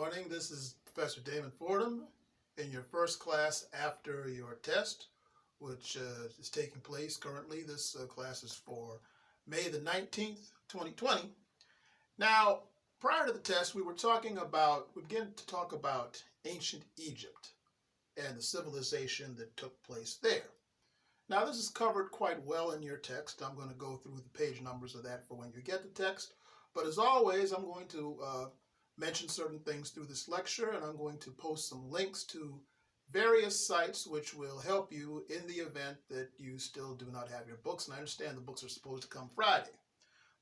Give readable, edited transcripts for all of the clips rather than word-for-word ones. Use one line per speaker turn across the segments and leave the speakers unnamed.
morning. This is Professor Damon Fordham in your first class after your test, which is taking place currently. This class is for May the 19th, 2020. Now, prior to the test, we began to talk about ancient Egypt and the civilization that took place there. Now, this is covered quite well in your text. I'm going to go through the page numbers of that for when you get the text. But as always, I'm going to mention certain things through this lecture, and I'm going to post some links to various sites which will help you in the event that you still do not have your books. And I understand the books are supposed to come Friday.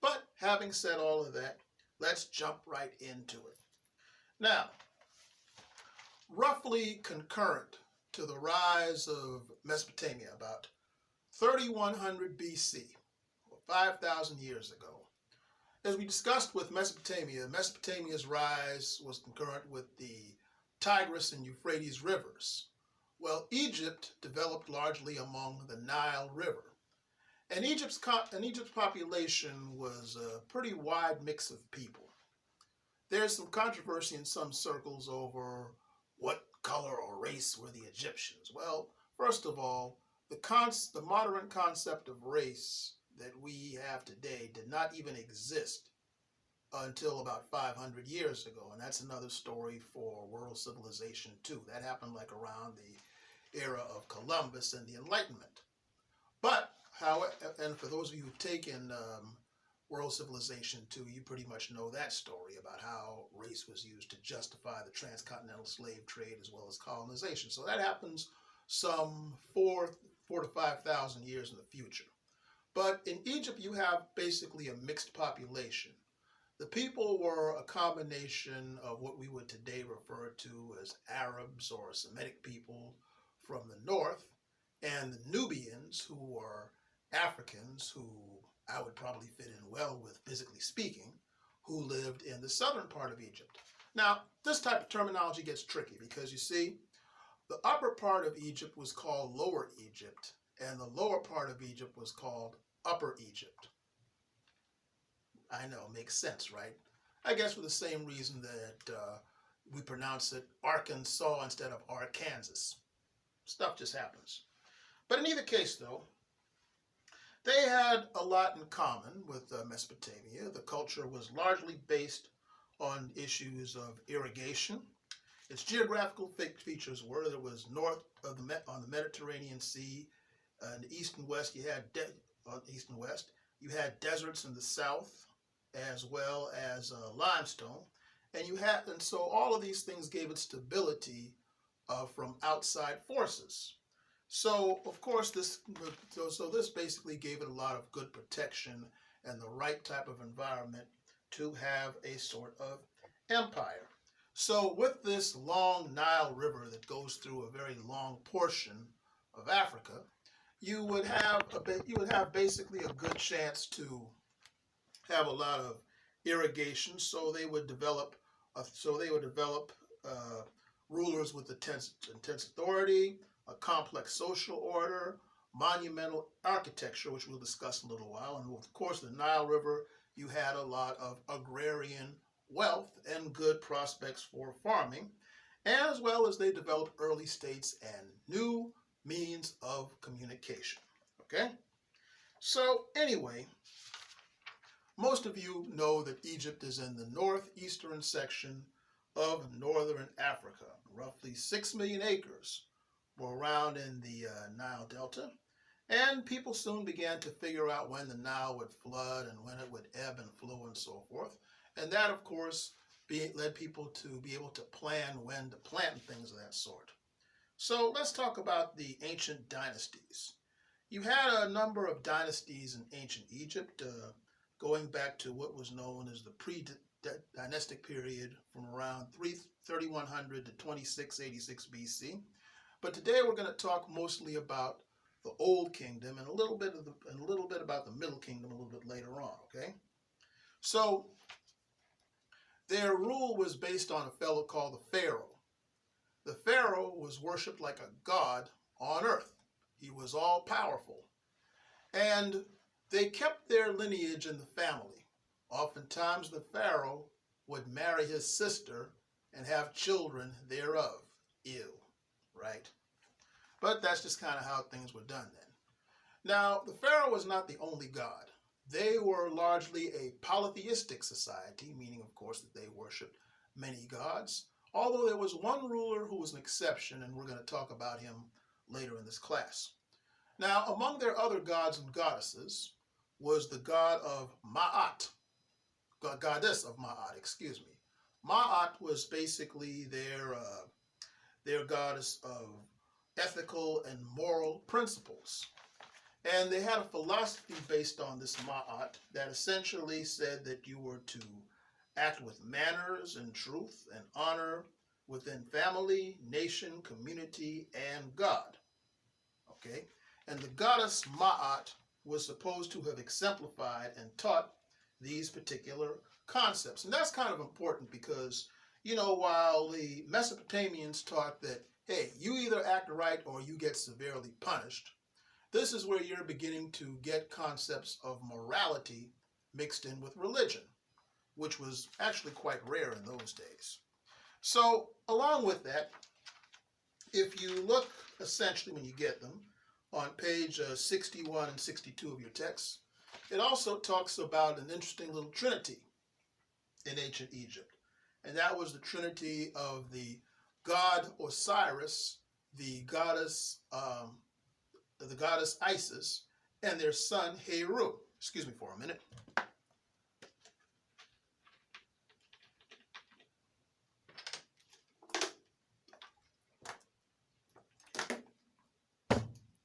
But having said all of that, let's jump right into it. Now, roughly concurrent to the rise of Mesopotamia, about 3100 BC, or 5,000 years ago. As we discussed with Mesopotamia, Mesopotamia's rise was concurrent with the Tigris and Euphrates rivers. Well, Egypt developed largely among the Nile River. And Egypt's population was a pretty wide mix of people. There's some controversy in some circles over what color or race were the Egyptians. Well, first of all, the modern concept of race that we have today did not even exist until about 500 years ago, and that's another story for world civilization too. That happened like around the era of Columbus and the Enlightenment. But and for those of you who've taken world civilization too, you pretty much know that story about how race was used to justify the transcontinental slave trade as well as colonization. So that happens some 4,000 to 5,000 years in the future. But in Egypt, you have basically a mixed population. The people were a combination of what we would today refer to as Arabs or Semitic people from the north, and the Nubians, who were Africans, who I would probably fit in well with physically speaking, who lived in the southern part of Egypt. Now, this type of terminology gets tricky because you see, the upper part of Egypt was called Lower Egypt, and the lower part of Egypt was called Upper Egypt. I know, makes sense, right? I guess for the same reason that we pronounce it Arkansas instead of Arkansas. Stuff just happens. But in either case, though, they had a lot in common with Mesopotamia. The culture was largely based on issues of irrigation. Its geographical features were there was north of on the Mediterranean Sea, in the east and west, you had deserts in the south, as well as limestone, and so all of these things gave it stability from outside forces. So of course this basically gave it a lot of good protection and the right type of environment to have a sort of empire. So with this long Nile River that goes through a very long portion of Africa, you would have basically a good chance to have a lot of irrigation. So they would develop rulers with intense authority, a complex social order, monumental architecture, which we'll discuss in a little while. And of course, the Nile River, you had a lot of agrarian wealth and good prospects for farming, as well as they developed early states and new means of communication. Okay? So anyway, most of you know that Egypt is in the northeastern section of northern Africa. Roughly 6 million acres were around in the Nile Delta, and people soon began to figure out when the Nile would flood and when it would ebb and flow and so forth. And that, of course, led people to be able to plan when to plant and things of that sort. So let's talk about the ancient dynasties. You had a number of dynasties in ancient Egypt, going back to what was known as the pre-dynastic period from around 3100 to 2686 BC. But today we're going to talk mostly about the Old Kingdom and a little bit about the Middle Kingdom a little bit later on. Okay, so their rule was based on a fellow called the Pharaoh. The Pharaoh was worshipped like a god on earth. He was all powerful. And they kept their lineage in the family. Oftentimes the Pharaoh would marry his sister and have children thereof. Ew, right? But that's just kind of how things were done then. Now, the Pharaoh was not the only god. They were largely a polytheistic society, meaning, of course, that they worshiped many gods, although there was one ruler who was an exception, and we're going to talk about him later in this class. Now, among their other gods and goddesses was the god of Ma'at, goddess of Ma'at, excuse me. Ma'at was basically their goddess of ethical and moral principles. And they had a philosophy based on this Ma'at that essentially said that you were to act with manners and truth and honor within family, nation, community, and God. Okay? And the goddess Ma'at was supposed to have exemplified and taught these particular concepts. And that's kind of important because, while the Mesopotamians taught that, hey, you either act right or you get severely punished, this is where you're beginning to get concepts of morality mixed in with religion, which was actually quite rare in those days. So, along with that, if you look essentially when you get them on page 61 and 62 of your text, it also talks about an interesting little trinity in ancient Egypt. And that was the trinity of the god Osiris, the goddess Isis, and their son Heru. Excuse me for a minute.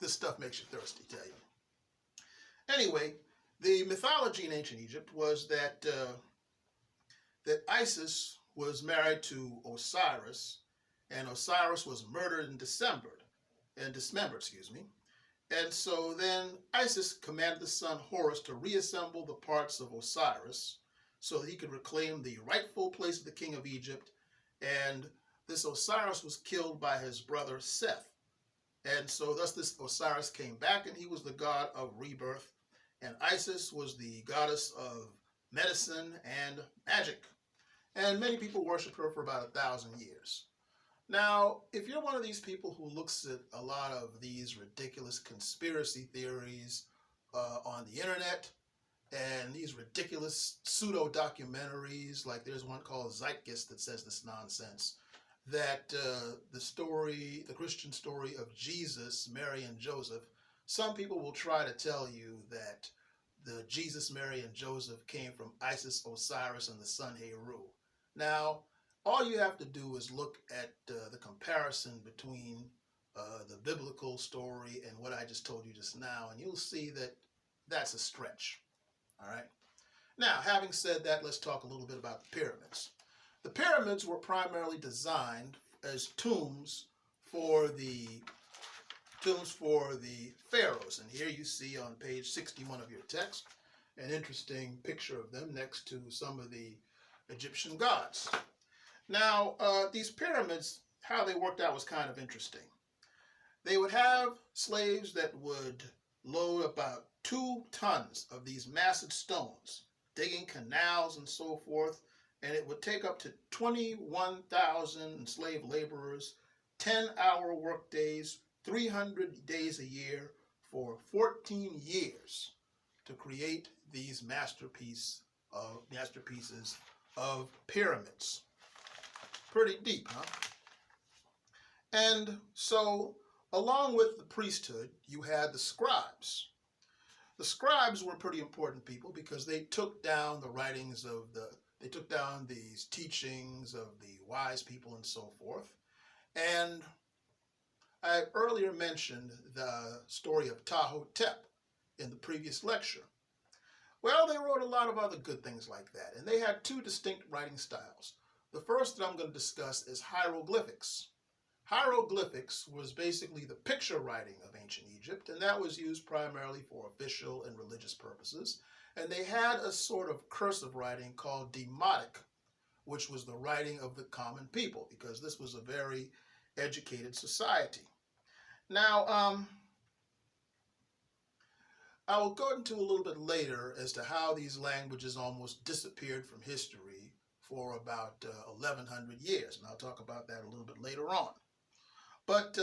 This stuff makes you thirsty, tell you. Anyway, the mythology in ancient Egypt was that Isis was married to Osiris, and Osiris was murdered and dismembered. And so then Isis commanded the son Horus to reassemble the parts of Osiris so that he could reclaim the rightful place of the king of Egypt. And this Osiris was killed by his brother Seth. And so thus this Osiris came back, and he was the god of rebirth. And Isis was the goddess of medicine and magic. And many people worshiped her for about 1,000 years. Now, if you're one of these people who looks at a lot of these ridiculous conspiracy theories on the internet and these ridiculous pseudo-documentaries, like there's one called Zeitgeist that says this nonsense, that the Christian story of Jesus, Mary, and Joseph, some people will try to tell you that the Jesus, Mary, and Joseph came from Isis, Osiris, and the son Heru. Now, all you have to do is look at the comparison between the biblical story and what I just told you just now, and you'll see that that's a stretch. All right. Now, having said that, let's talk a little bit about the pyramids. The pyramids were primarily designed as tombs for the pharaohs, and here you see on page 61 of your text an interesting picture of them next to some of the Egyptian gods. Now, these pyramids, how they worked out was kind of interesting. They would have slaves that would load about 2 tons of these massive stones, digging canals and so forth, and it would take up to 21,000 enslaved laborers, 10-hour work days, 300 days a year for 14 years to create these masterpieces of pyramids. Pretty deep, huh? And so, along with the priesthood, you had the scribes. The scribes were pretty important people because they took down the writings they took down these teachings of the wise people and so forth. And I earlier mentioned the story of Ptah-hotep in the previous lecture. Well, they wrote a lot of other good things like that, and they had 2 distinct writing styles. The first that I'm going to discuss is hieroglyphics. Hieroglyphics was basically the picture writing of ancient Egypt, and that was used primarily for official and religious purposes. And they had a sort of cursive writing called demotic, which was the writing of the common people, because this was a very educated society. Now, I will go into a little bit later as to how these languages almost disappeared from history for about 1,100 years, and I'll talk about that a little bit later on. But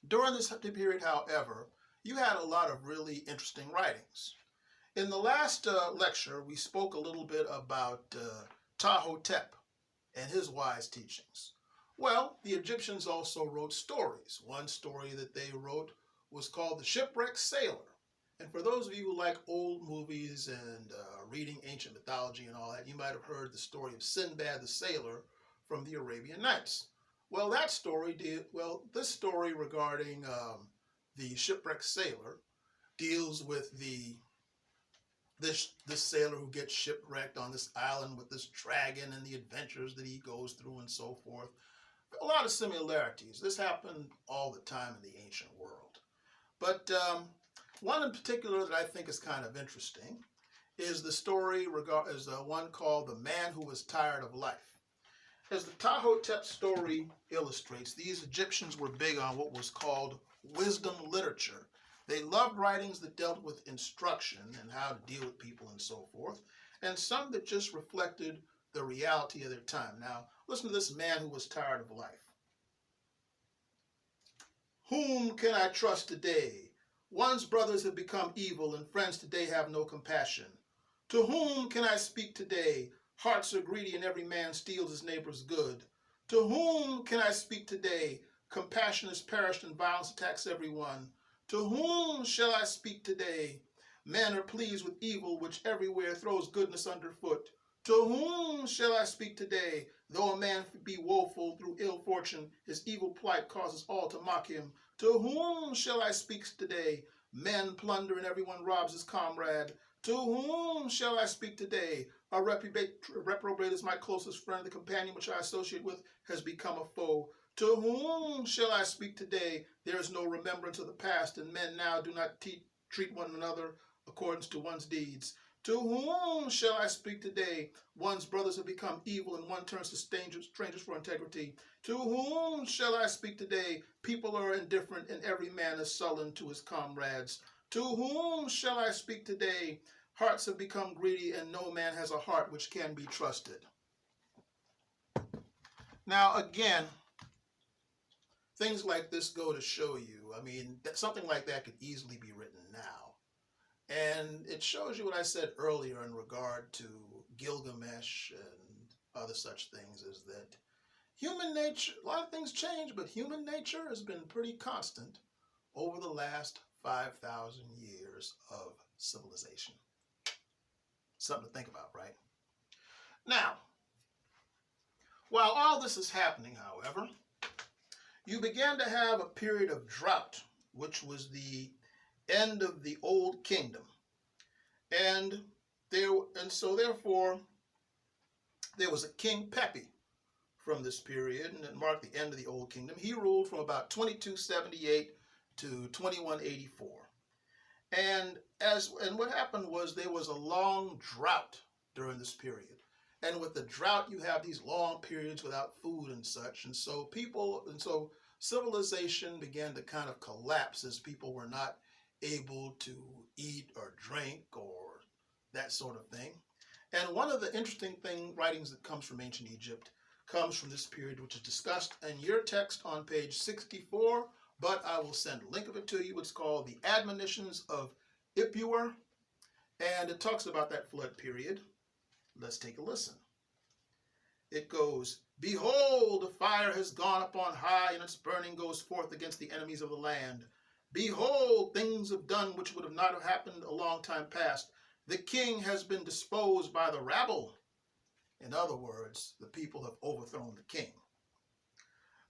during this period, however, you had a lot of really interesting writings. In the last lecture, we spoke a little bit about Ptah-hotep and his wise teachings. Well, the Egyptians also wrote stories. One story that they wrote was called The Shipwrecked Sailor. And for those of you who like old movies and reading ancient mythology and all that, you might have heard the story of Sinbad the Sailor from the Arabian Nights. Well, this story regarding the shipwrecked sailor deals with this sailor who gets shipwrecked on this island with this dragon and the adventures that he goes through and so forth. A lot of similarities. This happened all the time in the ancient world. But one in particular that I think is kind of interesting is the story is one called The Man Who Was Tired of Life. As the Ptah-hotep story illustrates, these Egyptians were big on what was called wisdom literature. They loved writings that dealt with instruction and how to deal with people and so forth, and some that just reflected the reality of their time. Now, listen to this man who was tired of life. Whom can I trust today? One's brothers have become evil, and friends today have no compassion. To whom can I speak today? Hearts are greedy, and every man steals his neighbor's good. To whom can I speak today? Compassion has perished, and violence attacks everyone. To whom shall I speak today? Men are pleased with evil, which everywhere throws goodness underfoot. To whom shall I speak today? Though a man be woeful through ill fortune, his evil plight causes all to mock him. To whom shall I speak today? Men plunder and everyone robs his comrade. To whom shall I speak today? A reprobate is my closest friend. The companion which I associate with has become a foe. To whom shall I speak today? There is no remembrance of the past, and men now do not treat one another according to one's deeds. To whom shall I speak today? One's brothers have become evil, and one turns to strangers for integrity. To whom shall I speak today? People are indifferent, and every man is sullen to his comrades. To whom shall I speak today? Hearts have become greedy, and no man has a heart which can be trusted. Now, again, things like this go to show you, that something like that could easily be written now. And it shows you what I said earlier in regard to Gilgamesh and other such things, is that human nature, a lot of things change, but human nature has been pretty constant over the last 5,000 years of civilization. Something to think about, right? Now, while all this is happening, however, you began to have a period of drought, which was the end of the Old Kingdom. And so therefore, there was a King Pepi from this period, and it marked the end of the Old Kingdom. He ruled from about 2278 to 2184. And what happened was there was a long drought during this period. And with the drought, you have these long periods without food and such. And so civilization began to kind of collapse as people were not able to eat or drink or that sort of thing. And one of the interesting writings that comes from ancient Egypt comes from this period, which is discussed in your text on page 64, but I will send a link of it to you. It's called The Admonitions of Ipuwer, and it talks about that flood period. Let's take a listen. It goes, "Behold, the fire has gone up on high, and its burning goes forth against the enemies of the land. Behold, things have done which would not have happened a long time past. The king has been disposed by the rabble." In other words, the people have overthrown the king.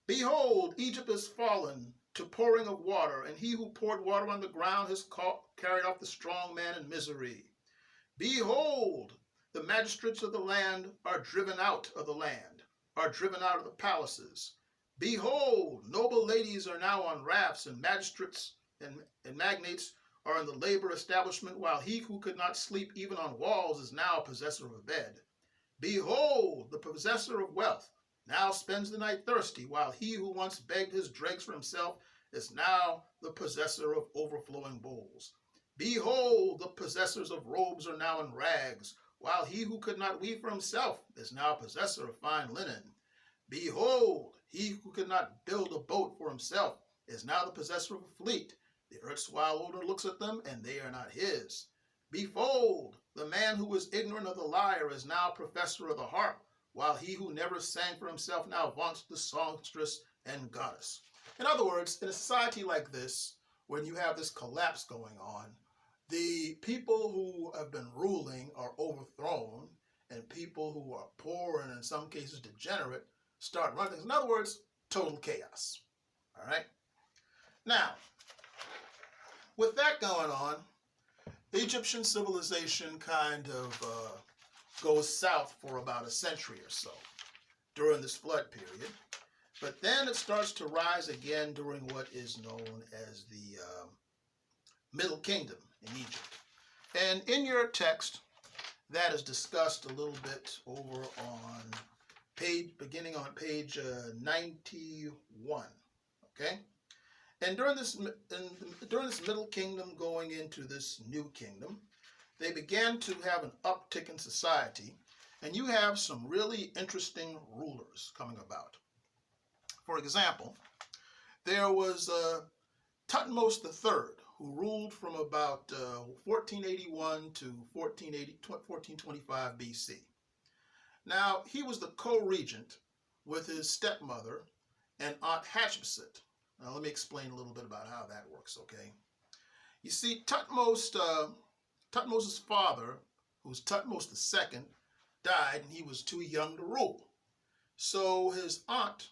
"Behold, Egypt has fallen to pouring of water, and he who poured water on the ground has carried off the strong man in misery. Behold, the magistrates of the land are driven out of the land, are driven out of the palaces. Behold, noble ladies are now on rafts, and magistrates and magnates are in the labor establishment, while he who could not sleep even on walls is now possessor of a bed. Behold, the possessor of wealth now spends the night thirsty, while he who once begged his dregs for himself is now the possessor of overflowing bowls. Behold, the possessors of robes are now in rags, while he who could not weave for himself is now possessor of fine linen. Behold, he who could not build a boat for himself is now the possessor of a fleet. The erstwhile owner looks at them, and they are not his. Behold, the man who was ignorant of the lyre is now professor of the harp, while he who never sang for himself now vaunts the songstress and goddess. In other words, in a society like this, when you have this collapse going on, the people who have been ruling are overthrown, and people who are poor and in some cases degenerate start running things. In other words, total chaos. All right? Now, with that going on, the Egyptian civilization kind of goes south for about a century or so during this flood period. But then it starts to rise again during what is known as the Middle Kingdom in Egypt. And in your text, that is discussed a little bit over on beginning on page 91. Okay? And during this Middle Kingdom going into this New Kingdom, they began to have an uptick in society, and you have some really interesting rulers coming about. For example, there was Thutmose III, who ruled from about 1481 to 1425 BC. Now, he was the co-regent with his stepmother and Aunt Hatshepsut. Now, let me explain a little bit about how that works, okay? You see, Thutmose's father, who's Thutmose II, died, and he was too young to rule. So his aunt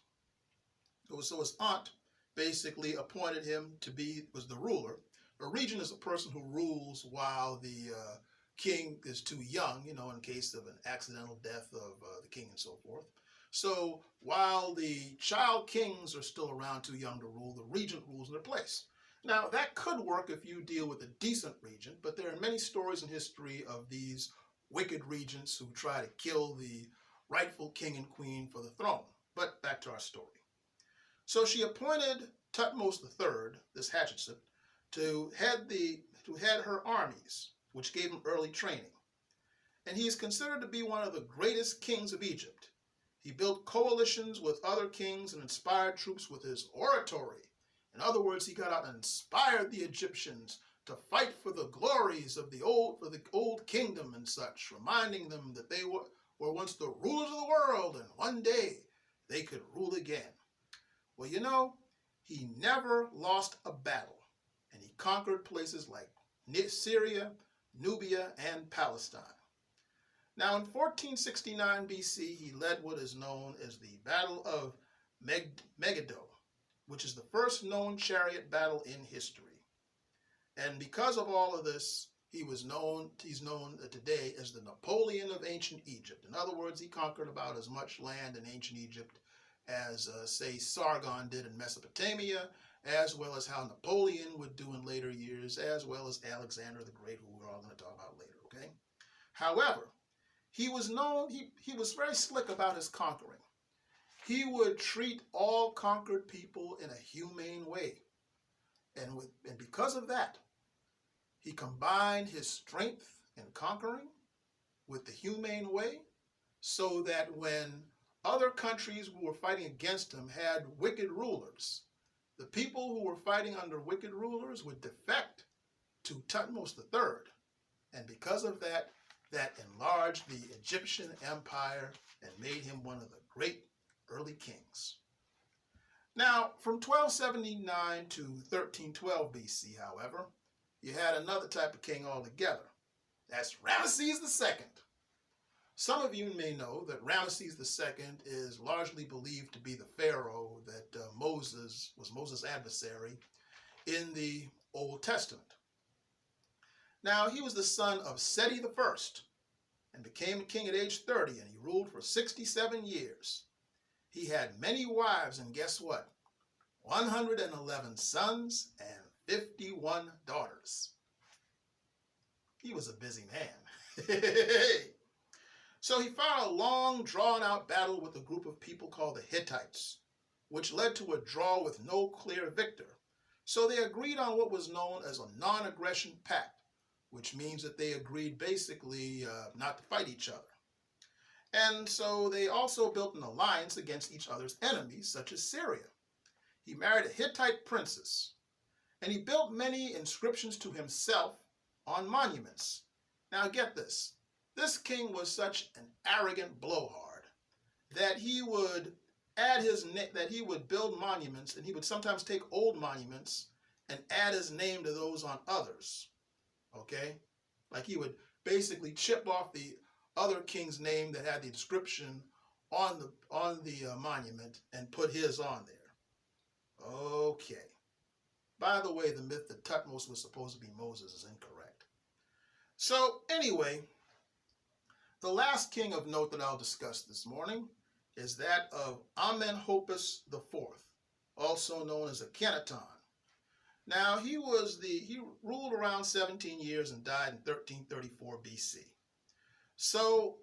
basically appointed him to was the ruler. A regent is a person who rules while the king is too young, in case of an accidental death of the king and so forth. So while the child kings are still around too young to rule, the regent rules in their place. Now, that could work if you deal with a decent regent, but there are many stories in history of these wicked regents who try to kill the rightful king and queen for the throne. But back to our story. So she appointed Thutmose III, this Hatshepsut, to head her armies, which gave him early training. And he is considered to be one of the greatest kings of Egypt. He built coalitions with other kings and inspired troops with his oratory. In other words, he got out and inspired the Egyptians to fight for the glories of the old kingdom and such, reminding them that they were once the rulers of the world, and one day they could rule again. Well, he never lost a battle, and he conquered places like Syria, Nubia, and Palestine. Now, in 1469 BC, he led what is known as the Battle of Megiddo, which is the first known chariot battle in history. And because of all of this, he's known today as the Napoleon of ancient Egypt. In other words, he conquered about as much land in ancient Egypt as, say, Sargon did in Mesopotamia, as well as how Napoleon would do in later years, as well as Alexander the Great, who we're all going to talk about later, okay? However, he was very slick about his conquering. He would treat all conquered people in a humane way. And because of that, he combined his strength in conquering with the humane way, so that when other countries who were fighting against him had wicked rulers, the people who were fighting under wicked rulers would defect to Thutmose III. And because of that, that enlarged the Egyptian empire and made him one of the great early kings. Now, from 1279 to 1312 BC, however, you had another type of king altogether. That's Ramesses II. Some of you may know that Ramesses II is largely believed to be the pharaoh that was Moses' adversary in the Old Testament. Now, he was the son of Seti I and became a king at age 30, and he ruled for 67 years. He had many wives, and guess what? 111 sons and 51 daughters. He was a busy man. So he fought a long, drawn-out battle with a group of people called the Hittites, which led to a draw with no clear victor. So they agreed on what was known as a non-aggression pact, which means that they agreed basically not to fight each other. And so they also built an alliance against each other's enemies, such as Syria. He married a Hittite princess, and he built many inscriptions to himself on monuments. Now get this. This king was such an arrogant blowhard that he would build monuments, and he would sometimes take old monuments and add his name to those on others. Okay? Like he would basically chip off the other king's name that had the inscription on the monument and put his on there. Okay. By the way, the myth that Tutmos was supposed to be Moses is incorrect. So anyway, the last king of note that I'll discuss this morning is that of Amenhotep IV, also known as Akhenaton. Now he ruled around 17 years and died in 1334 BC. So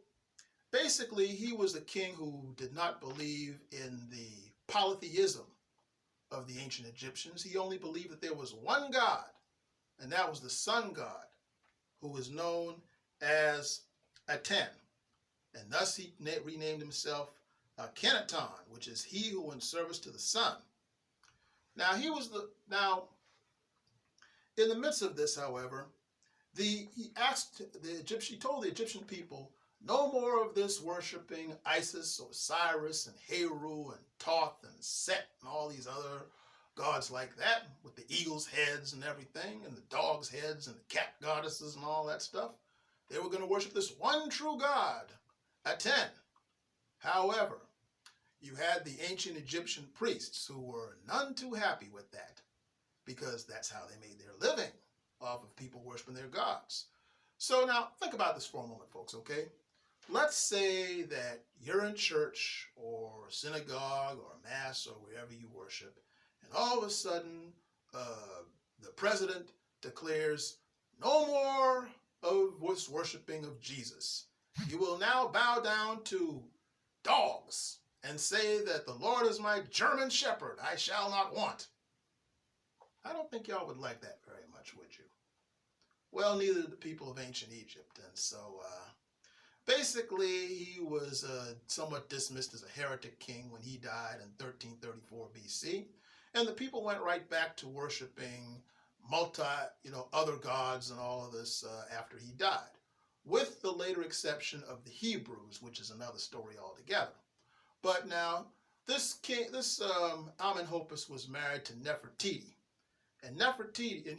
basically, he was a king who did not believe in the polytheism of the ancient Egyptians. He only believed that there was one God, and that was the sun god, who was known as Aten. And thus he renamed himself Akhenaton, which is he who in service to the sun. Now in the midst of this, however, he told the Egyptian people, no more of this worshiping Isis, Osiris, and Heru, and Thoth, and Set, and all these other gods like that, with the eagle's heads and everything, and the dog's heads, and the cat goddesses, and all that stuff. They were going to worship this one true God, Aten. However, you had the ancient Egyptian priests who were none too happy with that, because that's how they made their living, off of people worshiping their gods. So now, think about this for a moment, folks, okay? Let's say that you're in church or synagogue or mass or wherever you worship, and all of a sudden, the president declares, no more of this worshiping of Jesus. You will now bow down to dogs and say that the Lord is my German shepherd, I shall not want. I don't think y'all would like that very much, would you? Well, neither did the people of ancient Egypt. And so basically he was somewhat dismissed as a heretic king when he died in 1334 BC. And the people went right back to worshiping other gods and all of this after he died, with the later exception of the Hebrews, which is another story altogether. But now, this Amenhotep was married to Nefertiti. And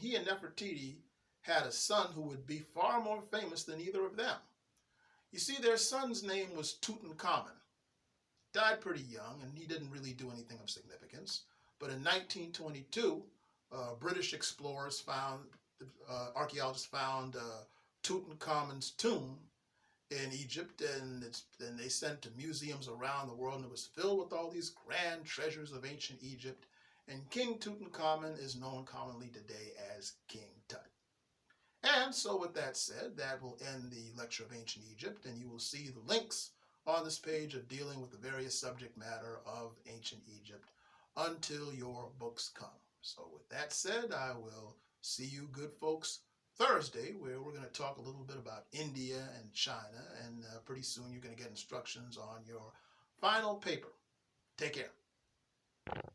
he and Nefertiti had a son who would be far more famous than either of them. You see, their son's name was Tutankhamun. Died pretty young, and he didn't really do anything of significance. But in 1922, British archaeologists found Tutankhamun's tomb in Egypt, and then they sent to museums around the world, and it was filled with all these grand treasures of ancient Egypt. And King Tutankhamun is known commonly today as King Tut. And so with that said, that will end the lecture of ancient Egypt, and you will see the links on this page of dealing with the various subject matter of ancient Egypt until your books come. So with that said, I will see you good folks Thursday, where we're going to talk a little bit about India and China, and pretty soon you're going to get instructions on your final paper. Take care.